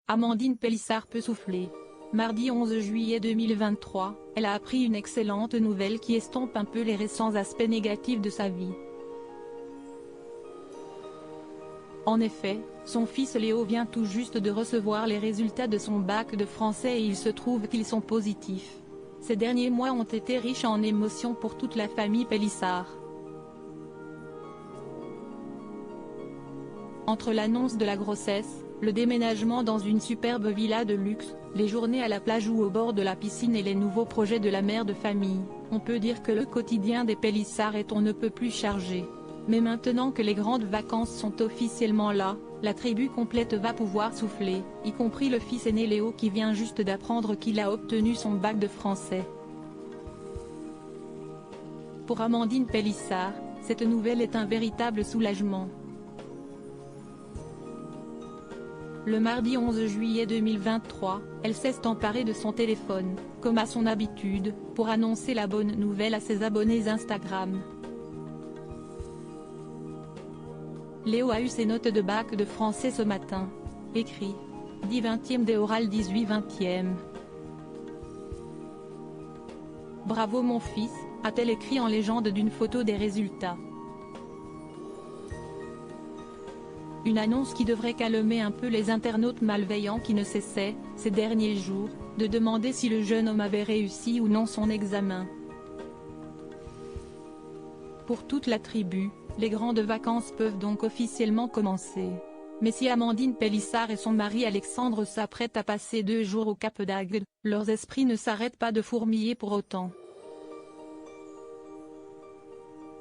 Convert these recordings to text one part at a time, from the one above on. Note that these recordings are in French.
Amandine Pélissard peut souffler. Mardi 11 juillet 2023, elle a appris une excellente nouvelle qui estompe un peu les récents aspects négatifs de sa vie. En effet, son fils Léo vient tout juste de recevoir les résultats de son bac de français et il se trouve qu'ils sont positifs. Ces derniers mois ont été riches en émotions pour toute la famille Pélissard. Entre l'annonce de la grossesse, le déménagement dans une superbe villa de luxe, les journées à la plage ou au bord de la piscine et les nouveaux projets de la mère de famille, on peut dire que le quotidien des Pélissard est on ne peut plus chargé. Mais maintenant que les grandes vacances sont officiellement là, la tribu complète va pouvoir souffler, y compris le fils aîné Léo qui vient juste d'apprendre qu'il a obtenu son bac de français. Pour Amandine Pélissard, cette nouvelle est un véritable soulagement. Le mardi 11 juillet 2023, elle s'est emparée de son téléphone, comme à son habitude, pour annoncer la bonne nouvelle à ses abonnés Instagram. Léo a eu ses notes de bac de français ce matin. Écrit. 10 20e des orales 18 20e. Bravo mon fils, a-t-elle écrit en légende d'une photo des résultats. Une annonce qui devrait calmer un peu les internautes malveillants qui ne cessaient, ces derniers jours, de demander si le jeune homme avait réussi ou non son examen. Pour toute la tribu, les grandes vacances peuvent donc officiellement commencer. Mais si Amandine Pélissard et son mari Alexandre s'apprêtent à passer 2 jours au Cap d'Agde, leurs esprits ne s'arrêtent pas de fourmiller pour autant.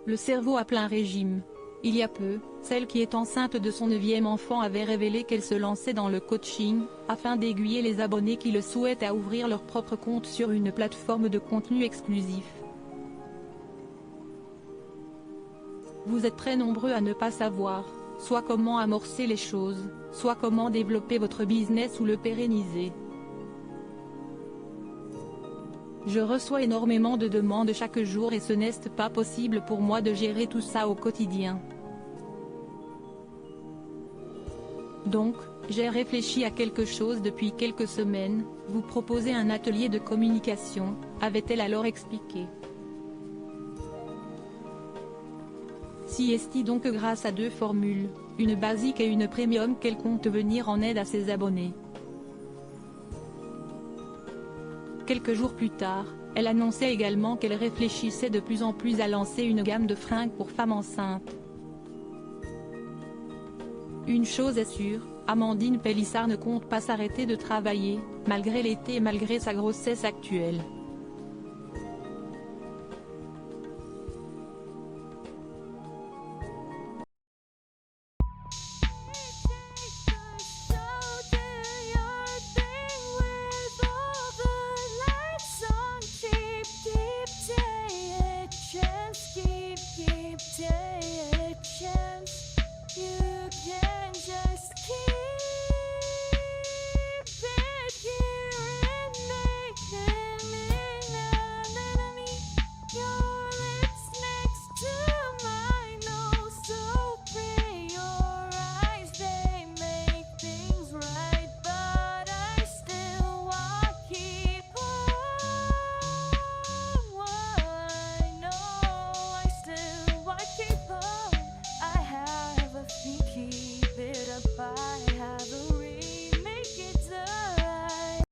Le cerveau à plein régime. Il y a peu, celle qui est enceinte de son 9e enfant avait révélé qu'elle se lançait dans le coaching, afin d'aiguiller les abonnés qui le souhaitent à ouvrir leur propre compte sur une plateforme de contenu exclusif. Vous êtes très nombreux à ne pas savoir, soit comment amorcer les choses, soit comment développer votre business ou le pérenniser. Je reçois énormément de demandes chaque jour et ce n'est pas possible pour moi de gérer tout ça au quotidien. Donc, j'ai réfléchi à quelque chose depuis quelques semaines, vous proposer un atelier de communication, avait-elle alors expliqué. Si est donc grâce à 2 formules, une basique et une premium qu'elle compte venir en aide à ses abonnés. Quelques jours plus tard, elle annonçait également qu'elle réfléchissait de plus en plus à lancer une gamme de fringues pour femmes enceintes. Une chose est sûre, Amandine Pélissard ne compte pas s'arrêter de travailler, malgré l'été et malgré sa grossesse actuelle.